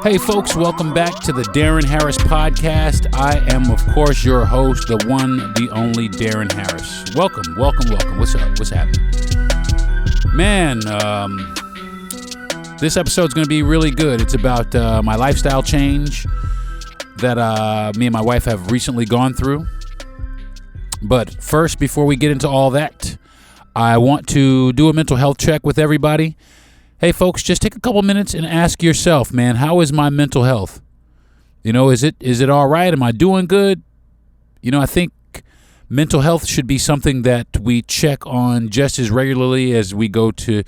Hey folks, welcome back to the Darren Harris Podcast. I am, of course, your host, the one, the only Darren Harris. Welcome. What's up? What's happening? Man, this episode's going to be really good. It's about my lifestyle change that me and my wife have recently gone through. But first, before we get into all that, I want to do a mental health check with everybody. Hey, folks, just take a couple minutes and ask yourself, man, how is my mental health? You know, is it all right? Am I doing good? You know, I think mental health should be something that we check on just as regularly as we go to,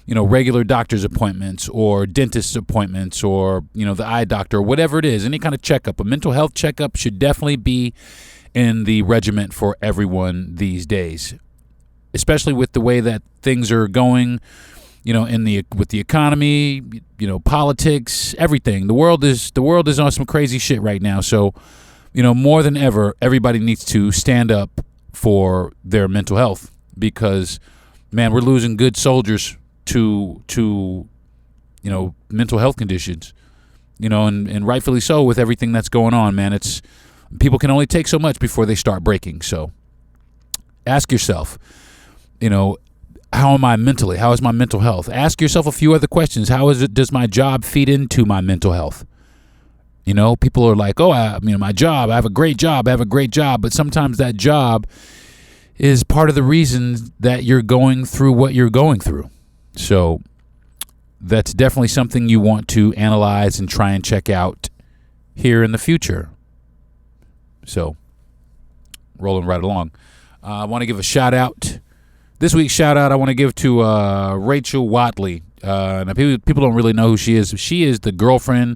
you know, regular doctor's appointments or dentist appointments or, you know, the eye doctor or whatever it is, any kind of checkup. A mental health checkup should definitely be in the regiment for everyone these days, especially with the way that things are going. You know, with the economy, you know, politics, everything. The world is on some crazy shit right now. So, you know, more than ever, everybody needs to stand up for their mental health because, man, we're losing good soldiers to you know, mental health conditions. You know, and rightfully so with everything that's going on, man. It's people can only take so much before they start breaking. So, ask yourself, you know, how am I mentally? How is my mental health? Ask yourself a few other questions. Does my job feed into my mental health? You know, people are like, my job, I have a great job. But sometimes that job is part of the reason that you're going through what you're going through. So that's definitely something you want to analyze and try and check out here in the future. So rolling right along. I want to give a shout out. This week's shout out I want to give to Rachel Watley. Now people don't really know who she is. She is the girlfriend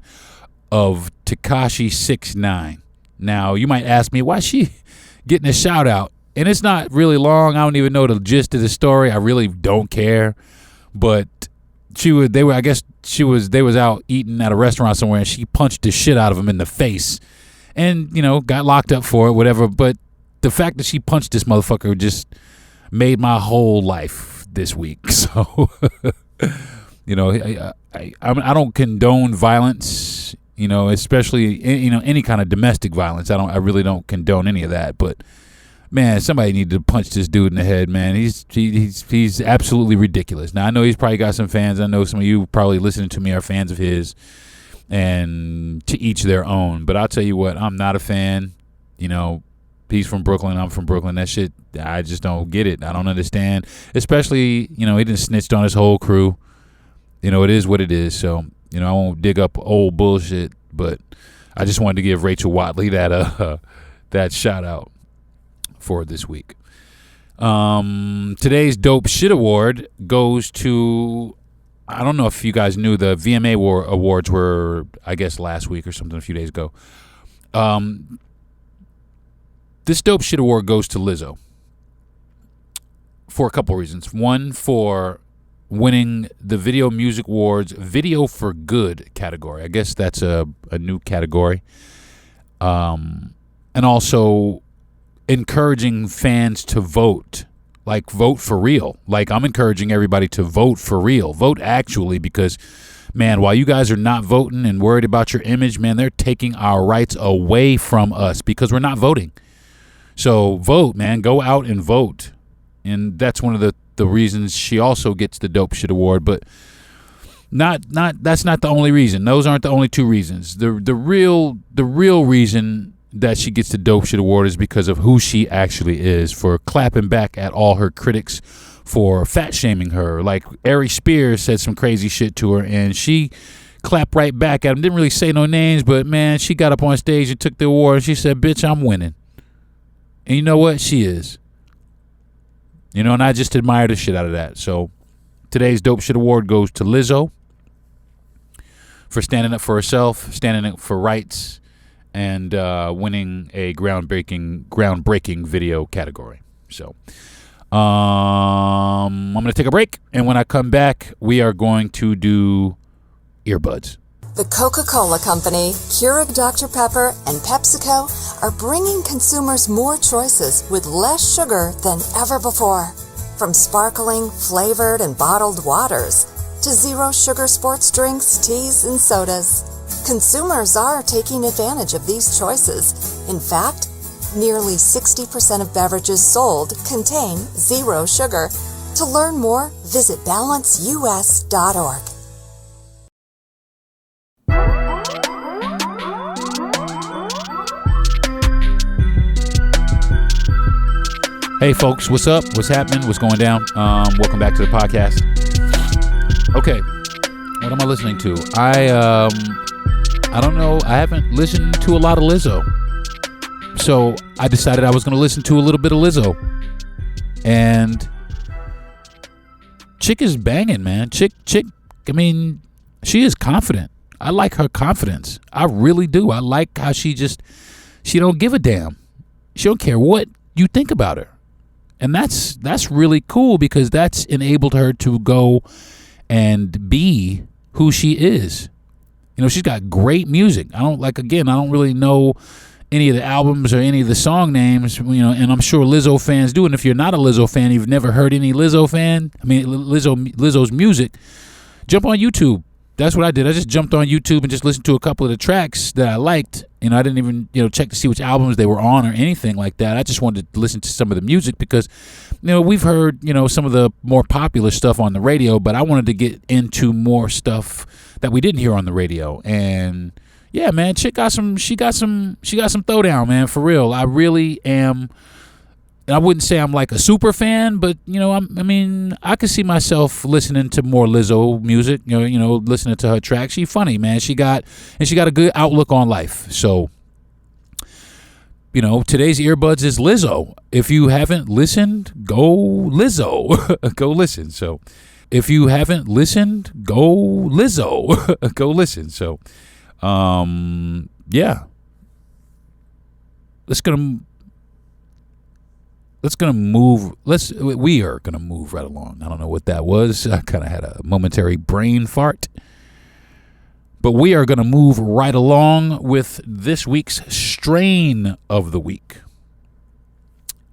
of Tekashi 6ix9ine. Now you might ask me, why is she getting a shout out? And it's not really long. I don't even know the gist of the story. I really don't care. But they was out eating at a restaurant somewhere and she punched the shit out of him in the face. And, you know, got locked up for it, whatever. But the fact that she punched this motherfucker just made my whole life this week. So, you know, I don't condone violence, you know, especially, you know, any kind of domestic violence. I really don't condone any of that. But, man, somebody needed to punch this dude in the head, man. He's absolutely ridiculous. Now, I know he's probably got some fans. I know some of you probably listening to me are fans of his, and to each their own. But I'll tell you what, I'm not a fan, you know. He's from Brooklyn. I'm from Brooklyn. That shit, I just don't get it. I don't understand. Especially, you know, he didn't snitched on his whole crew. You know, it is what it is. So, you know, I won't dig up old bullshit. But I just wanted to give Rachel Watley that shout out for this week. Today's Dope Shit Award goes to, I don't know if you guys knew, the VMA awards were, I guess, last week or something, a few days ago. This Dope Shit Award goes to Lizzo for a couple reasons. One, for winning the Video Music Awards Video for Good category. I guess that's a new category. And also encouraging fans to vote. Like, vote for real. Like, I'm encouraging everybody to vote for real. Vote actually, because, man, while you guys are not voting and worried about your image, man, they're taking our rights away from us because we're not voting. So vote, man. Go out and vote. And that's one of the reasons she also gets the Dope Shit Award. But that's not the only reason. Those aren't the only two reasons. The real reason that she gets the Dope Shit Award is because of who she actually is, for clapping back at all her critics for fat shaming her. Like, Ari Spears said some crazy shit to her, and she clapped right back at him. Didn't really say no names, but, man, she got up on stage and took the award, and she said, bitch, I'm winning. And you know what? She is. You know, and I just admire the shit out of that. So today's Dope Shit Award goes to Lizzo for standing up for herself, standing up for rights, and winning a groundbreaking video category. So I'm going to take a break. And when I come back, we are going to do Earbudz. The Coca-Cola Company, Keurig Dr. Pepper, and PepsiCo are bringing consumers more choices with less sugar than ever before. From sparkling, flavored, and bottled waters to zero-sugar sports drinks, teas, and sodas. Consumers are taking advantage of these choices. In fact, nearly 60% of beverages sold contain zero sugar. To learn more, visit balanceus.org. Hey folks, what's up? What's happening? What's going down? Welcome back to the podcast. Okay, what am I listening to? I don't know. I haven't listened to a lot of Lizzo, so I decided I was going to listen to a little bit of Lizzo. And chick is banging, man. Chick. I mean, she is confident. I like her confidence. I really do. I like how she don't give a damn. She don't care what you think about her. And that's really cool because that's enabled her to go and be who she is. You know, she's got great music. I don't really know any of the albums or any of the song names, you know, and I'm sure Lizzo fans do. And if you're not a Lizzo fan, you've never heard any Lizzo's music, jump on YouTube. That's what I did. I just jumped on YouTube and just listened to a couple of the tracks that I liked. You know, I didn't even, check to see which albums they were on or anything like that. I just wanted to listen to some of the music because, we've heard, some of the more popular stuff on the radio, but I wanted to get into more stuff that we didn't hear on the radio. And yeah, man, she got some throwdown, man, for real. I really am. I wouldn't say I'm like a super fan, but I could see myself listening to more Lizzo music. Listening to her tracks. She's funny, man. She got a good outlook on life. So, today's Earbudz is Lizzo. If you haven't listened, go Lizzo. Go listen. So, if you haven't listened, go Lizzo. Go listen. So, yeah. We are going to move right along. I don't know what that was. I kind of had a momentary brain fart. But we are going to move right along with this week's strain of the week.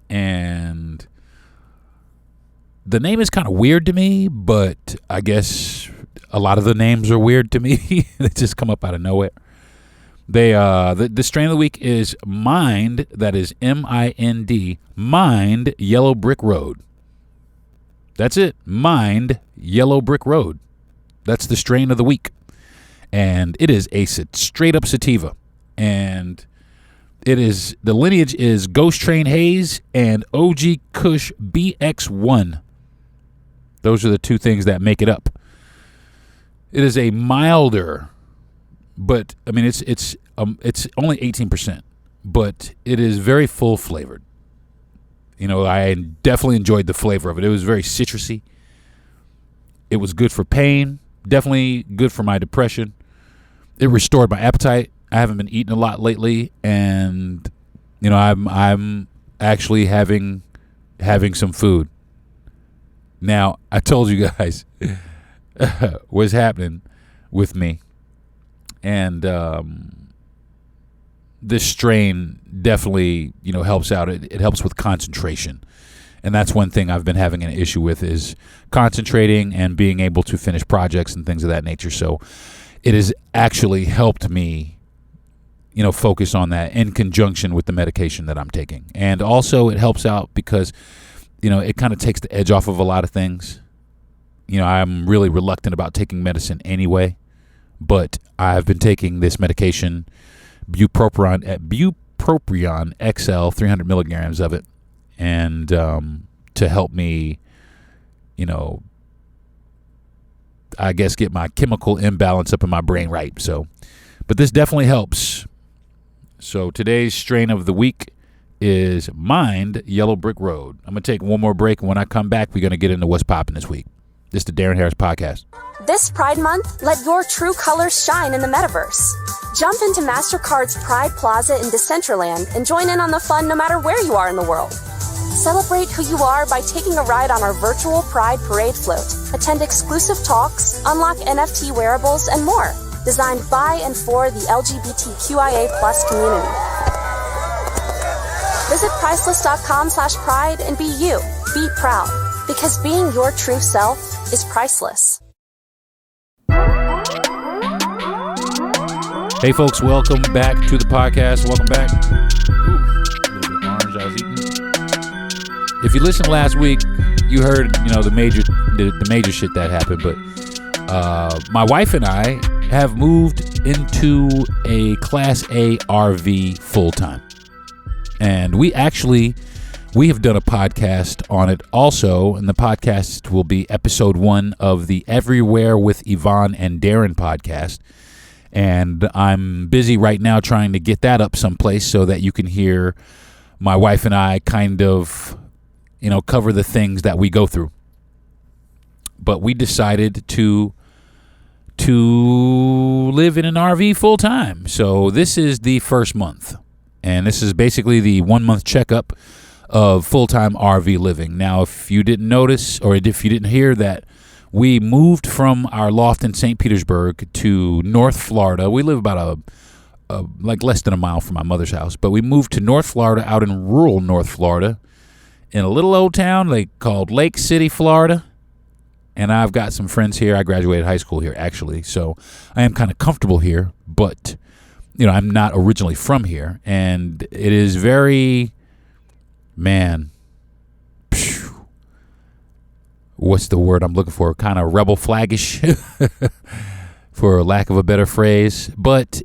And the name is kind of weird to me, but I guess a lot of the names are weird to me. They just come up out of nowhere. The strain of the week is Mind, that is M-I-N-D, Mind Yellow Brick Road. That's it. Mind Yellow Brick Road. That's the strain of the week. And it is a straight up sativa. And the lineage is Ghost Train Haze and OG Kush BX1. Those are the two things that make it up. It is a milder, but it's only 18%, but it is very full flavored. I definitely enjoyed the flavor of it. It was very citrusy. It was good for pain, definitely good for my depression. It restored my appetite. I haven't been eating a lot lately, and I'm actually having some food. Now, I told you guys what's happening with me. And this strain definitely, helps out. It helps with concentration. And that's one thing I've been having an issue with is concentrating and being able to finish projects and things of that nature. So it has actually helped me, focus on that in conjunction with the medication that I'm taking. And also it helps out because, it kind of takes the edge off of a lot of things. I'm really reluctant about taking medicine anyway. But I've been taking this medication, Bupropion XL, 300 milligrams of it, and to help me, I guess get my chemical imbalance up in my brain right. So, but this definitely helps. So today's strain of the week is Mind Yellow Brick Road. I'm going to take one more break, and when I come back, we're going to get into what's popping this week. This is the Darren Harris Podcast. This Pride Month, let your true colors shine in the metaverse. Jump into MasterCard's Pride Plaza in Decentraland and join in on the fun no matter where you are in the world. Celebrate who you are by taking a ride on our virtual Pride Parade float. Attend exclusive talks, unlock NFT wearables, and more. Designed by and for the LGBTQIA+ community. Visit priceless.com/pride and be you. Be proud. Because being your true self is priceless. Hey folks, welcome back to the podcast. Welcome back. Ooh, a little bit of orange I was eating. If you listened last week, you heard, the major shit that happened. But my wife and I have moved into a Class A RV full time, and we have done a podcast on it also, and the podcast will be episode 1 of the Everywhere with Yvonne and Deron podcast. And I'm busy right now trying to get that up someplace so that you can hear my wife and I kind of, cover the things that we go through. But we decided to live in an RV full time. So this is the first month. And this is basically the 1 month checkup of full-time RV living. Now, if you didn't notice, or if you didn't hear that, we moved from our loft in St. Petersburg to North Florida. We live about like less than a mile from my mother's house, but we moved to North Florida, out in rural North Florida, in a little old town called Lake City, Florida. And I've got some friends here. I graduated high school here, actually, so I am kind of comfortable here, but I'm not originally from here, and it is very, what's the word I'm looking for? Kind of rebel flaggish, for lack of a better phrase. But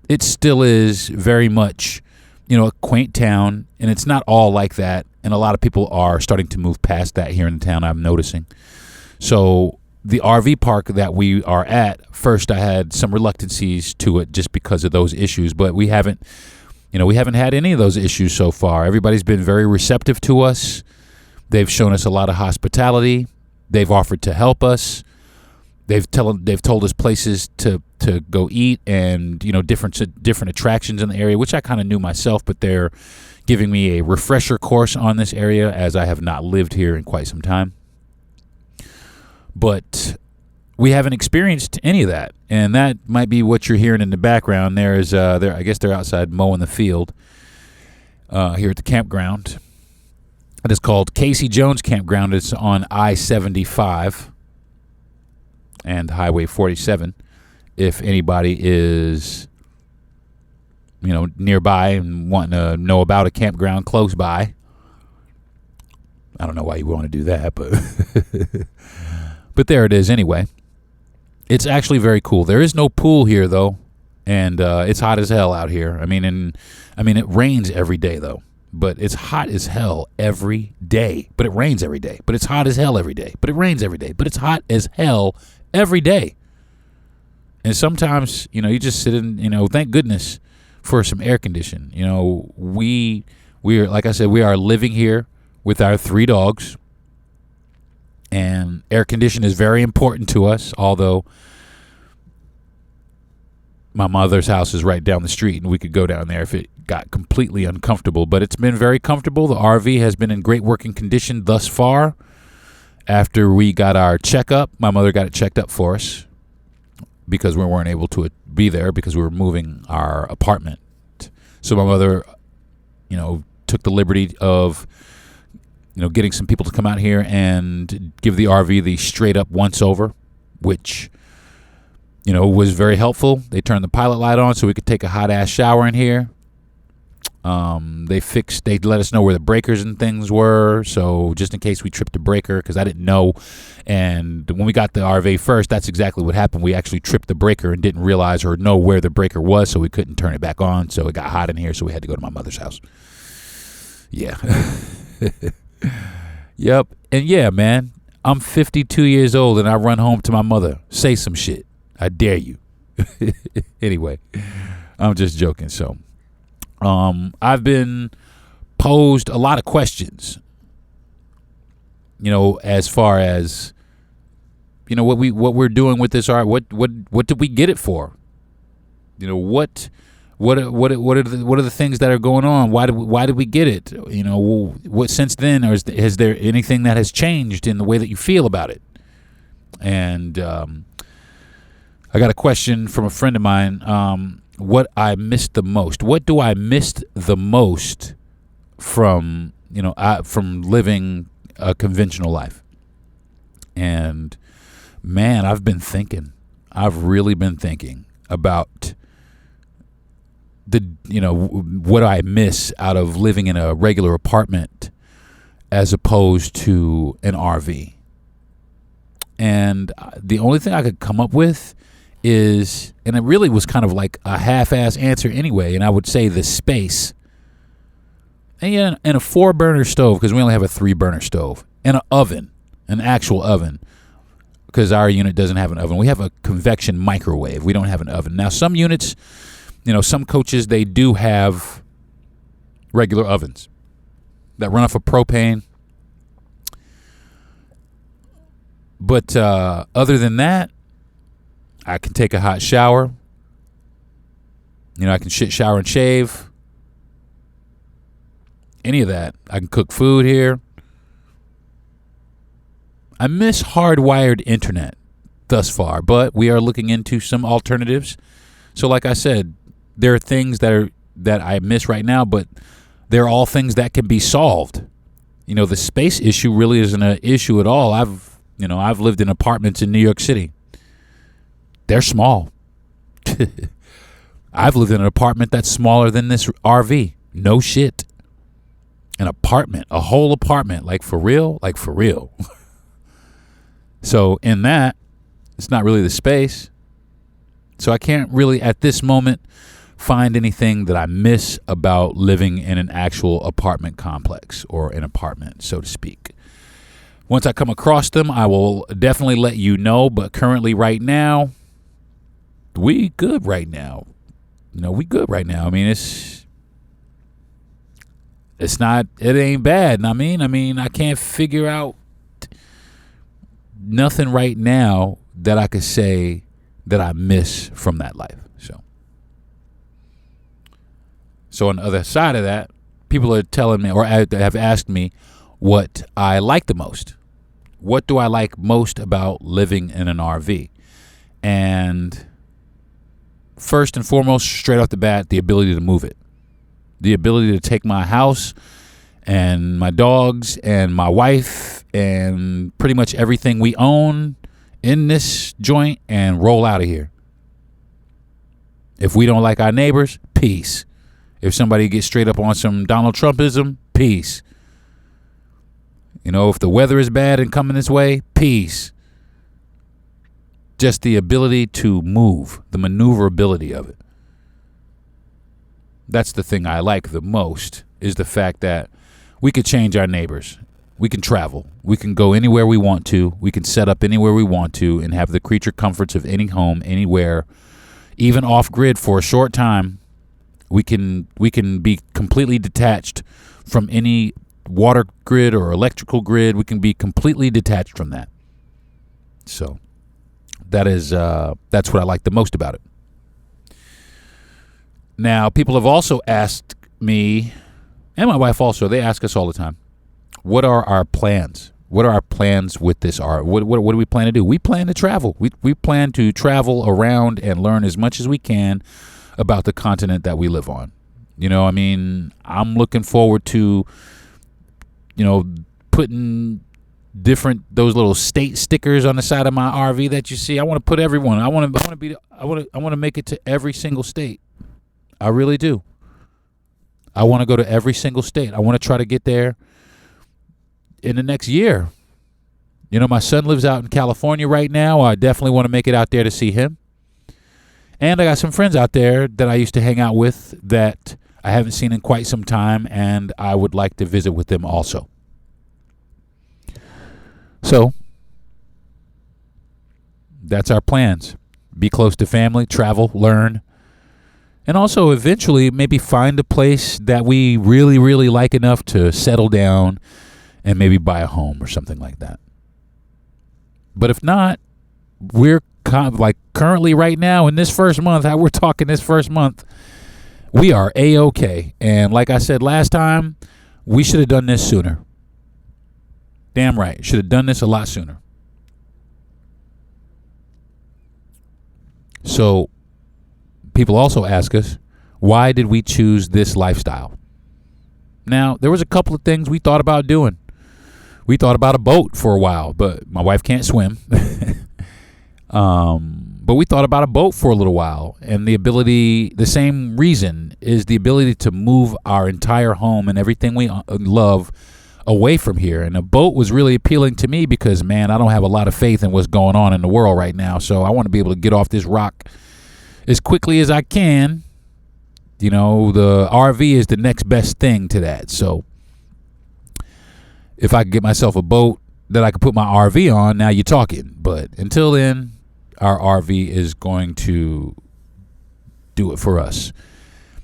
it still is very much, a quaint town, and it's not all like that. And a lot of people are starting to move past that here in the town, I'm noticing. So the RV park that we are at, first I had some reluctancies to it just because of those issues, but we haven't had any of those issues so far. Everybody's been very receptive to us. They've shown us a lot of hospitality. They've offered to help us. They've told us places to go eat, and different attractions in the area, which I kind of knew myself, but they're giving me a refresher course on this area as I have not lived here in quite some time. But we haven't experienced any of that, and that might be what you're hearing in the background. I guess they're outside mowing the field here at the campground. It is called Casey Jones Campground. It's on I-75 and Highway 47. If anybody is, nearby and wanting to know about a campground close by, I don't know why you want to do that, but but there it is anyway. It's actually very cool. There is no pool here, though, and it's hot as hell out here. It rains every day, though, but it's hot as hell every day. But it rains every day. But it's hot as hell every day. But it rains every day. But it's hot as hell every day. And sometimes, you just sit in, thank goodness for some air conditioning. We are, like I said, we are living here with our 3 dogs. And air conditioning is very important to us, although my mother's house is right down the street, and we could go down there if it got completely uncomfortable. But it's been very comfortable. The RV has been in great working condition thus far. After we got our checkup, my mother got it checked up for us because we weren't able to be there because we were moving our apartment. So my mother, took the liberty of getting some people to come out here and give the RV the straight up once over, which, was very helpful. They turned the pilot light on so we could take a hot ass shower in here. They let us know where the breakers and things were. So just in case we tripped a breaker, because I didn't know. And when we got the RV first, that's exactly what happened. We actually tripped the breaker and didn't realize or know where the breaker was. So we couldn't turn it back on. So it got hot in here. So we had to go to my mother's house. Yeah. Yep. And yeah, man, I'm 52 years old and I run home to my mother. Say some shit. I dare you. Anyway, I'm just joking. So, I've been posed a lot of questions, as far as, what we're doing with this art. What did we get it for? What are the things that are going on? Why did we get it? What since then, or has there anything that has changed in the way that you feel about it? And I got a question from a friend of mine. What I missed the most? What do I miss the most from from living a conventional life? And man, I've been thinking. I've really been thinking about what I miss out of living in a regular apartment as opposed to an RV. And the only thing I could come up with is, and it really was kind of like a half-ass answer anyway, and I would say the space. And a 4-burner stove, because we only have a 3-burner stove, and an oven, an actual oven, because our unit doesn't have an oven. We have a convection microwave. We don't have an oven. Now, some units, some coaches, they do have regular ovens that run off of propane. But other than that, I can take a hot shower. I can shit, shower, and shave. Any of that. I can cook food here. I miss hardwired internet thus far, but we are looking into some alternatives. So like I said, there are things that I miss right now, but they're all things that can be solved. The space issue really isn't an issue at all. I've lived in apartments in New York City. They're small. I've lived in an apartment that's smaller than this RV. No shit. An apartment, a whole apartment, like for real. So in that, it's not really the space. So I can't really, at this moment, find anything that I miss about living in an actual apartment complex or an apartment, so to speak. Once I come across them, I will definitely let you know. But currently, right now, we good right now. We good right now. I mean, it ain't bad. I mean, I can't figure out nothing right now that I could say that I miss from that life. So on the other side of that, people are telling me, or have asked me, what I like the most. What do I like most about living in an RV? And first and foremost, straight off the bat, the ability to move it. The ability to take my house and my dogs and my wife and pretty much everything we own in this joint and roll out of here. If we don't like our neighbors, peace. If somebody gets straight up on some Donald Trumpism, peace. If the weather is bad and coming this way, peace. Just the ability to move, the maneuverability of it. That's the thing I like the most, is the fact that we could change our neighbors. We can travel. We can go anywhere we want to. We can set up anywhere we want to and have the creature comforts of any home, anywhere, even off grid for a short time. We can be completely detached from any water grid or electrical grid. We can be completely detached from that. So that's what I like the most about it. Now, people have also asked me, and my wife also, they ask us all the time, what are our plans? What are our plans with this art? What do we plan to do? We plan to travel. We plan to travel around and learn as much as we can about the continent that we live on. I'm looking forward to, putting those little state stickers on the side of my RV that you see. I want to put everyone. I want to make it to every single state. I really do. I want to go to every single state. I want to try to get there in the next year. My son lives out in California right now. I definitely want to make it out there to see him. And I got some friends out there that I used to hang out with that I haven't seen in quite some time, and I would like to visit with them also. So that's our plans. Be close to family, travel, learn, and also eventually maybe find a place that we really, really like enough to settle down and maybe buy a home or something like that. But if not, we're kind of like currently right now in this first month, how we're talking this first month, we are A-OK. And like I said last time, we should have done this sooner. Damn right. Should have done this a lot sooner. So people also ask us, why did we choose this lifestyle? Now, there was a couple of things we thought about doing. We thought about a boat for a while, but my wife can't swim. But we thought about a boat for a little while, and the same reason is the ability to move our entire home and everything we love away from here. And a boat was really appealing to me because, man, I don't have a lot of faith in what's going on in the world right now. So I want to be able to get off this rock as quickly as I can. You know, the RV is the next best thing to that. So if I could get myself a boat that I could put my RV on, now you're talking. But until then, our RV is going to do it for us.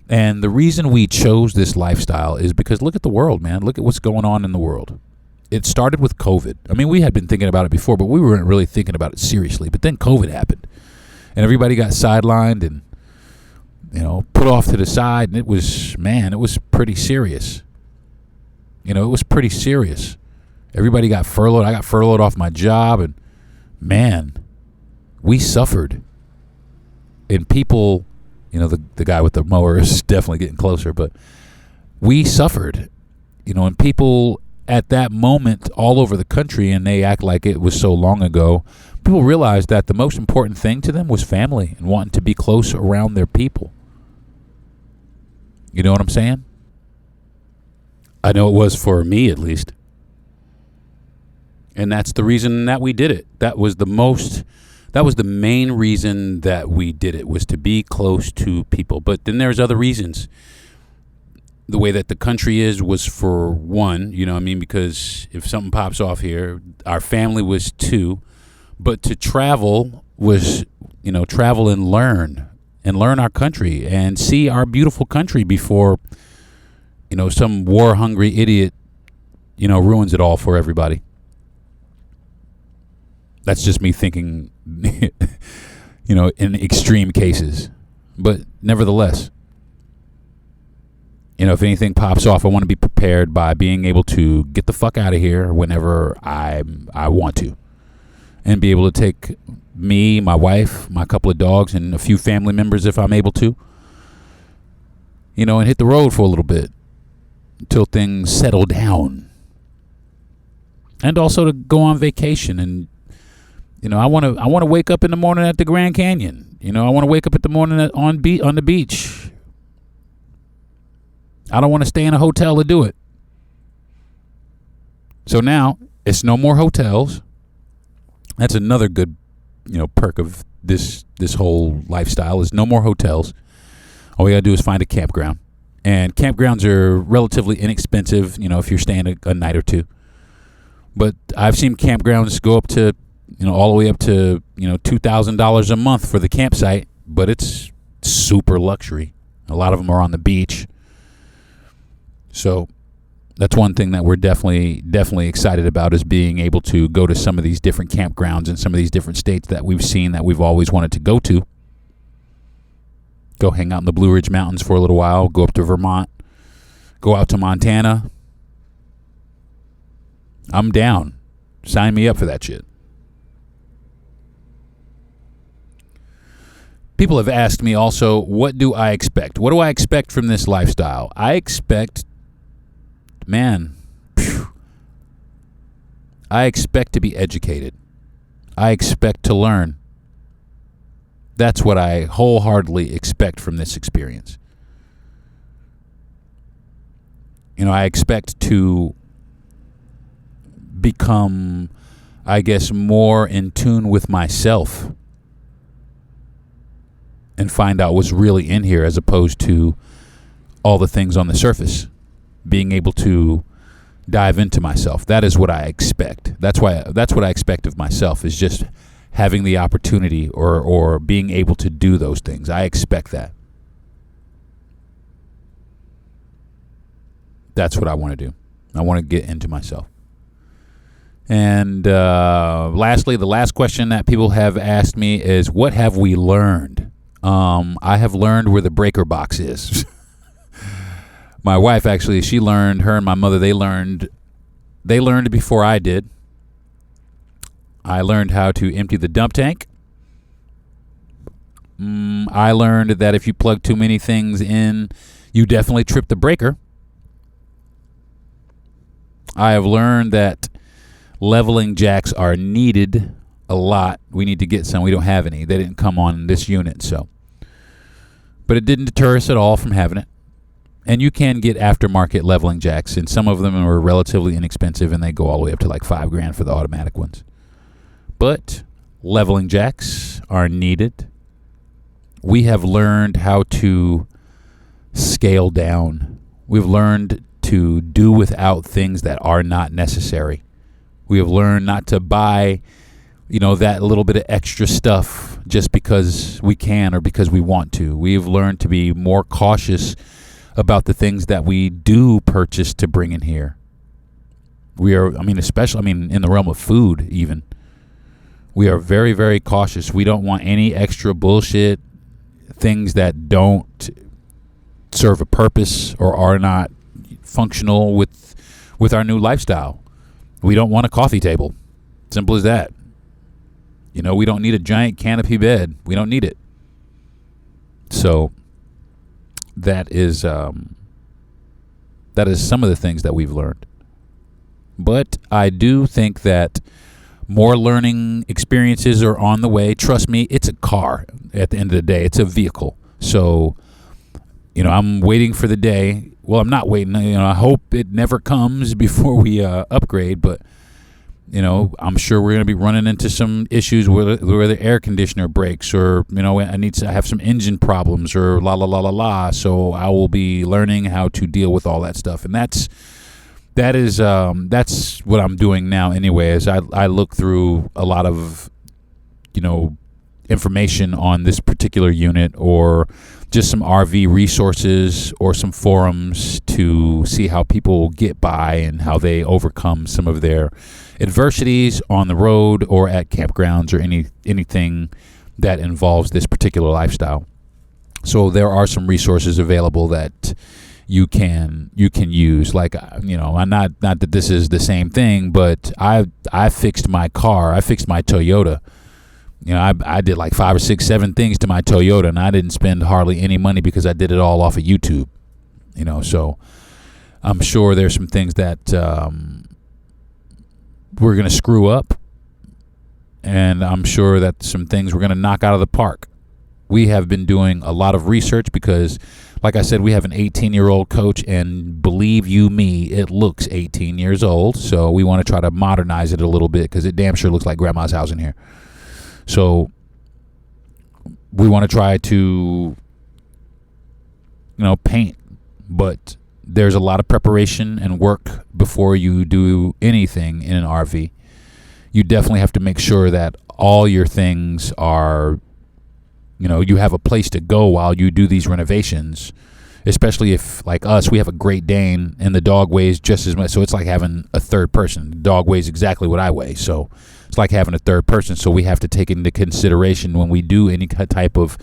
And the reason we chose this lifestyle is because look at the world, man. Look at what's going on in the world. It started with COVID. I mean, we had been thinking about it before, but we weren't really thinking about it seriously. But then COVID happened, and everybody got sidelined and, you know, put off to the side. And it was pretty serious. You know, it was pretty serious. Everybody got furloughed. I got furloughed off my job, and man, we suffered. And people, you know, the guy with the mower is definitely getting closer, but we suffered, you know, and people at that moment all over the country, and they act like it was so long ago, people realized that the most important thing to them was family and wanting to be close around their people. You know what I'm saying? I know it was for me, at least. And that's the reason that we did it. That was the main reason that we did it, was to be close to people. But then there's other reasons. The way that the country was for one, you know what I mean? Because if something pops off here, our family was two. But to travel was, you know, travel and learn our country and see our beautiful country before, you know, some war-hungry idiot, you know, ruins it all for everybody. That's just me thinking, you know, in extreme cases. But nevertheless, you know, if anything pops off, I want to be prepared by being able to get the fuck out of here whenever I want to. And be able to take me, my wife, my couple of dogs, and a few family members if I'm able to. You know, and hit the road for a little bit until things settle down. And also to go on vacation. And you know, I want to wake up in the morning at the Grand Canyon. You know, I want to wake up in the morning on the beach. I don't want to stay in a hotel to do it. So now it's no more hotels. That's another good, you know, perk of this whole lifestyle is no more hotels. All we got to do is find a campground. And campgrounds are relatively inexpensive, you know, if you're staying a night or two. But I've seen campgrounds go up to, you know, all the way up to, you know, $2,000 a month for the campsite, but it's super luxury. A lot of them are on the beach. So that's one thing that we're definitely excited about, is being able to go to some of these different campgrounds in some of these different states that we've seen that we've always wanted to go to. Go hang out in the Blue Ridge Mountains for a little while, go up to Vermont, go out to Montana. I'm down. Sign me up for that shit. People have asked me also, what do I expect? What do I expect from this lifestyle? I expect, I expect to be educated. I expect to learn. That's what I wholeheartedly expect from this experience. You know, I expect to become, I guess, more in tune with myself and find out what's really in here, as opposed to all the things on the surface. Being able to dive into myself. That is what I expect. That's what I expect of myself, is just having the opportunity or being able to do those things. I expect that. That's what I want to do. I want to get into myself. And lastly, the last question that people have asked me is, what have we learned? I have learned where the breaker box is. My wife, actually, she learned, her and my mother, they learned before I did. I learned how to empty the dump tank. I learned that if you plug too many things in, you definitely trip the breaker. I have learned that leveling jacks are needed a lot. We need to get some. We don't have any. They didn't come on this unit, so. But it didn't deter us at all from having it. And you can get aftermarket leveling jacks, and some of them are relatively inexpensive, and they go all the way up to like $5,000 for the automatic ones. But leveling jacks are needed. We have learned how to scale down. We've learned to do without things that are not necessary. We have learned not to buy, that little bit of extra stuff just because we can or because we want to. We have learned to be more cautious about the things that we do purchase to bring in here. We are, especially in the realm of food even. We are very, very cautious. We don't want any extra bullshit, things that don't serve a purpose or are not functional with our new lifestyle. We don't want a coffee table. Simple as that. We don't need a giant canopy bed. We don't need it. So that is some of the things that we've learned. But I do think that more learning experiences are on the way. Trust me, it's a car at the end of the day. It's a vehicle. So, I'm waiting for the day. Well, I'm not waiting. I hope it never comes before we upgrade. But, I'm sure we're going to be running into some issues where the air conditioner breaks or, I have some engine problems or la, la, la, la, la. So I will be learning how to deal with all that stuff. And that's what I'm doing now anyway, is I look through a lot of, information on this particular unit or just some RV resources or some forums to see how people get by and how they overcome some of their adversities on the road or at campgrounds or anything that involves this particular lifestyle. So there are some resources available that you can use. Like, I'm not that this is the same thing, but I fixed my car. I fixed my Toyota. I did like 5 or 6, 7 things to my Toyota, and I didn't spend hardly any money because I did it all off of YouTube. So I'm sure there's some things that we're going to screw up, and I'm sure that some things we're going to knock out of the park. We have been doing a lot of research because, like I said, we have an 18-year-old coach, and believe you me, it looks 18 years old. So we want to try to modernize it a little bit because it damn sure looks like grandma's house in here. So we want to try to, paint, but there's a lot of preparation and work before you do anything in an RV. You definitely have to make sure that all your things are, you have a place to go while you do these renovations, especially if, like us, we have a Great Dane and the dog weighs just as much. So it's like having a third person. The dog weighs exactly what I weigh. So it's like having a third person. So we have to take into consideration when we do any type of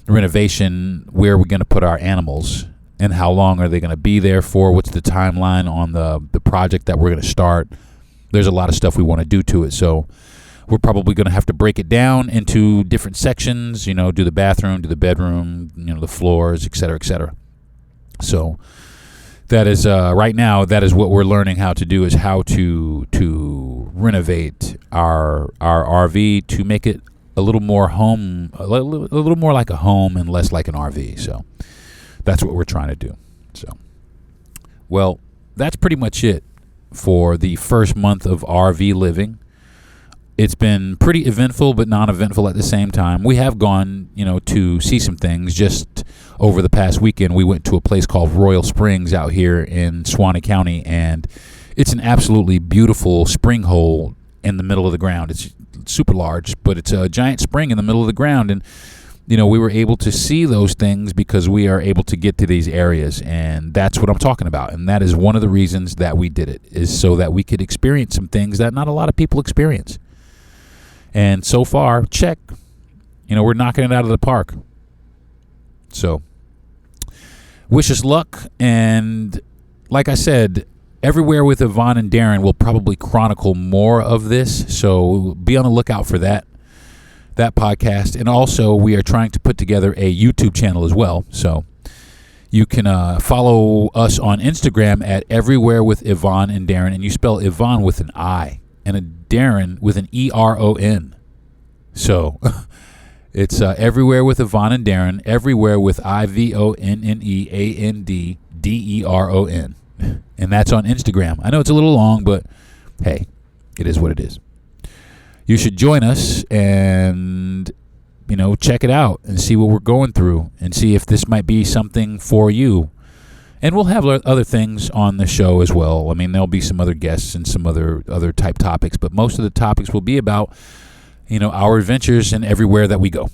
renovation, where we're going to put our animals and how long are they going to be there for? What's the timeline on the project that we're going to start? There's a lot of stuff we want to do to it. So we're probably going to have to break it down into different sections, do the bathroom, do the bedroom, the floors, et cetera, et cetera. So that is right now, that is what we're learning how to do, is how to renovate our RV to make it a little more home, a little more like a home and less like an RV. So that's what we're trying to do. So, well, that's pretty much it for the first month of RV living. It's been pretty eventful, but non-eventful at the same time. We have gone, to see some things. Just over the past weekend, we went to a place called Royal Springs out here in Suwannee County, and it's an absolutely beautiful spring hole in the middle of the ground. It's super large, but it's a giant spring in the middle of the ground, and we were able to see those things because we are able to get to these areas, and that's what I'm talking about. And that is one of the reasons that we did it, is so that we could experience some things that not a lot of people experience. And so far, check. We're knocking it out of the park. So, wish us luck. And like I said, Everywhere with Yvonne and Deron will probably chronicle more of this. So be on the lookout for that podcast. And also, we are trying to put together a YouTube channel as well. So you can follow us on Instagram at Everywhere with Yvonne and Deron. And you spell Yvonne with an I and a Deron with an ERON. So it's Everywhere with Yvonne and Deron, everywhere with IVONNEANDDERON. And that's on Instagram. I know it's a little long, but hey, it is what it is. You should join us and, check it out and see what we're going through and see if this might be something for you. And we'll have other things on the show as well. I mean, there'll be some other guests and some other type topics, but most of the topics will be about, our adventures and everywhere that we go.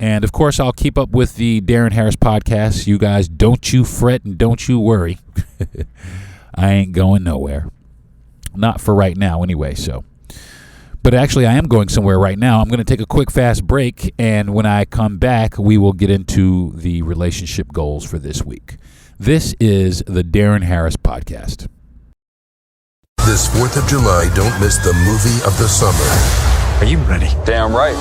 And, of course, I'll keep up with the Deron Harris podcast. You guys, don't you fret and don't you worry. I ain't going nowhere. Not for right now anyway, so. But actually, I am going somewhere right now. I'm going to take a quick, fast break, and when I come back, we will get into the relationship goals for this week. This is the Deron Harris podcast. This 4th of July, don't miss the movie of the summer. Are you ready? Damn right.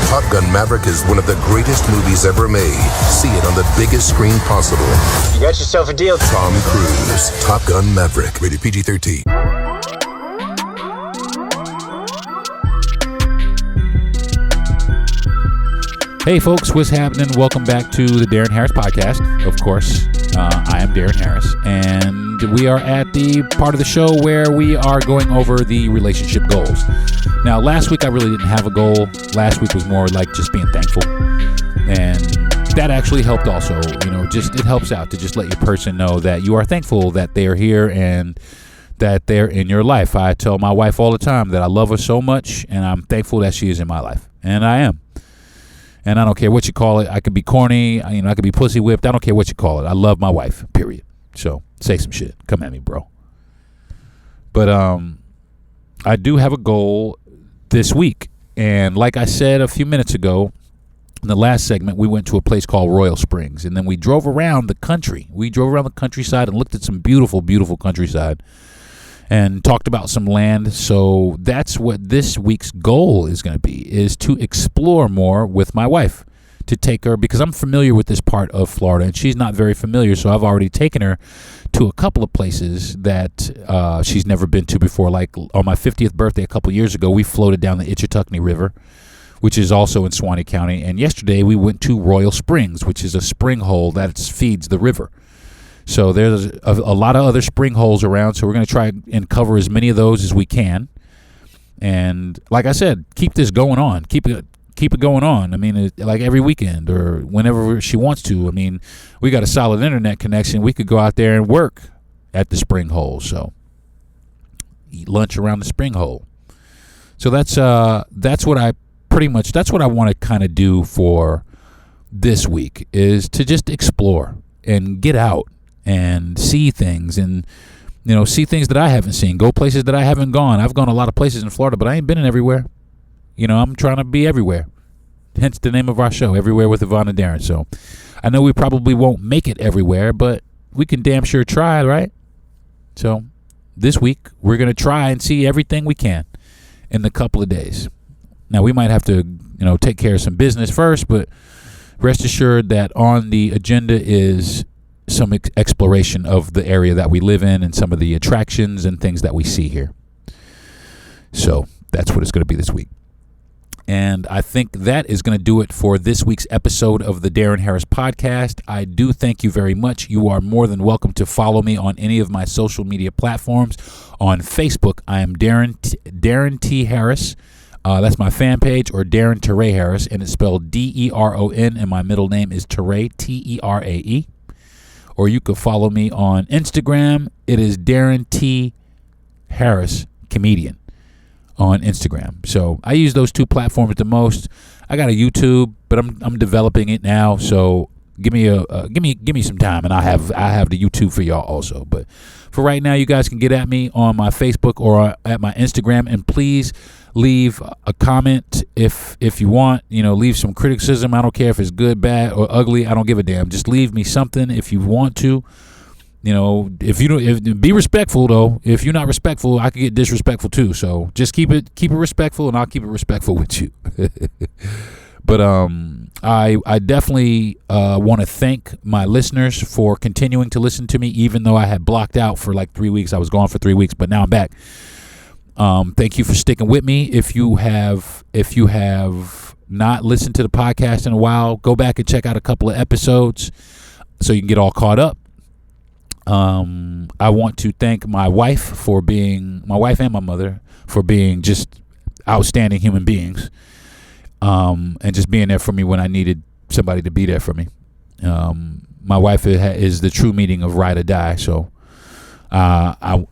Top Gun Maverick is one of the greatest movies ever made. See it on the biggest screen possible. You got yourself a deal. Tom Cruise, Top Gun Maverick, rated PG-13. Hey folks, what's happening? Welcome back to the Deron Harris podcast. Of course, I am Deron Harris, and we are at the part of the show where we are going over the relationship goals. Now, last week I really didn't have a goal. Last week was more like just being thankful, and that actually helped also. It helps out to just let your person know that you are thankful that they are here and that they're in your life. I tell my wife all the time that I love her so much, and I'm thankful that she is in my life, and I am. And I don't care what you call it. I could be corny. I could be pussy whipped. I don't care what you call it. I love my wife, period. So say some shit. Come at me, bro. But I do have a goal this week. And like I said a few minutes ago, in the last segment, we went to a place called Royal Springs. And then we drove around the country. We drove around the countryside and looked at some beautiful, beautiful countryside. And talked about some land. So that's what this week's goal is going to be, is to explore more with my wife, to take her, because I'm familiar with this part of Florida and she's not very familiar. So I've already taken her to a couple of places that she's never been to before. Like on my 50th birthday a couple years ago, we floated down the Itchituckney River, which is also in Suwannee County. And yesterday we went to Royal Springs, which is a spring hole that feeds the river. So there's a lot of other spring holes around, so we're going to try and cover as many of those as we can. And like I said, keep this going on. Keep it going on. I mean, like every weekend or whenever she wants to. I mean, we got a solid internet connection. We could go out there and work at the spring hole. So eat lunch around the spring hole. So that's what I want to kind of do for this week, is to just explore and get out and see things, and see things that I haven't seen, go places that I haven't gone. I've gone a lot of places in Florida, but I ain't been in everywhere. I'm trying to be everywhere. Hence the name of our show, Everywhere with Yvonne and Deron. So I know we probably won't make it everywhere, but we can damn sure try, right? So this week we're going to try and see everything we can in the couple of days. Now we might have to, take care of some business first, but rest assured that on the agenda is some exploration of the area that we live in and some of the attractions and things that we see here. So that's what it's going to be this week. And I think that is going to do it for this week's episode of the Deron Harris podcast. I do thank you very much. You are more than welcome to follow me on any of my social media platforms. On Facebook, I am Deron T. Harris. That's my fan page, or Deron Teray Harris, and it's spelled Deron, and my middle name is Teray, Terae. Or you could follow me on Instagram. It is Deron T. Harris Comedian on Instagram. So I use those two platforms the most. I got a YouTube, but I'm developing it now. So give me some time, and I have the YouTube for y'all also. But for right now, you guys can get at me on my Facebook or at my Instagram, and please leave a comment if you want. Leave some criticism. I don't care if it's good, bad, or ugly. I don't give a damn. Just leave me something if you want to. If you don't, be respectful though. If you're not respectful, I could get disrespectful too. So just keep it respectful, and I'll keep it respectful with you. But I definitely want to thank my listeners for continuing to listen to me, even though I had blocked out for like 3 weeks. I was gone for 3 weeks, but now I'm back. Thank you for sticking with me. If you have not listened to the podcast in a while, go back and check out a couple of episodes so you can get all caught up. I want to thank my wife and my mother for being just outstanding human beings, and just being there for me when I needed somebody to be there for me. My wife is the true meaning of ride or die, so I'm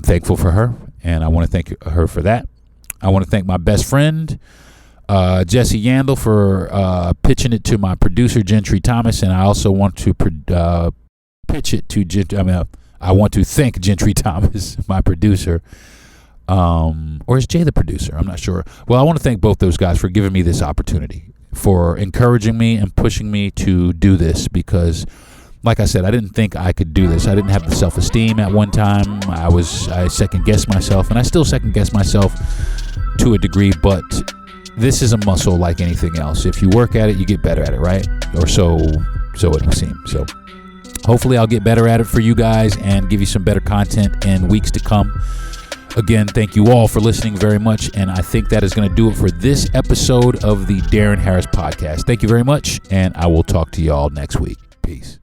thankful for her, and I want to thank her for that. I want to thank my best friend, Jesse Yandel, for pitching it to my producer, Gentry Thomas, and I also want to pitch it to I want to thank Gentry Thomas, my producer. Or is Jay the producer? I'm not sure. Well, I want to thank both those guys for giving me this opportunity, for encouraging me and pushing me to do this, because like I said, I didn't think I could do this. I didn't have the self-esteem at one time. I second-guessed myself, and I still second-guess myself to a degree, but this is a muscle like anything else. If you work at it, you get better at it, right? Or so it would seem. So hopefully I'll get better at it for you guys and give you some better content in weeks to come. Again, thank you all for listening very much, and I think that is going to do it for this episode of the Darren Harris Podcast. Thank you very much, and I will talk to you all next week. Peace.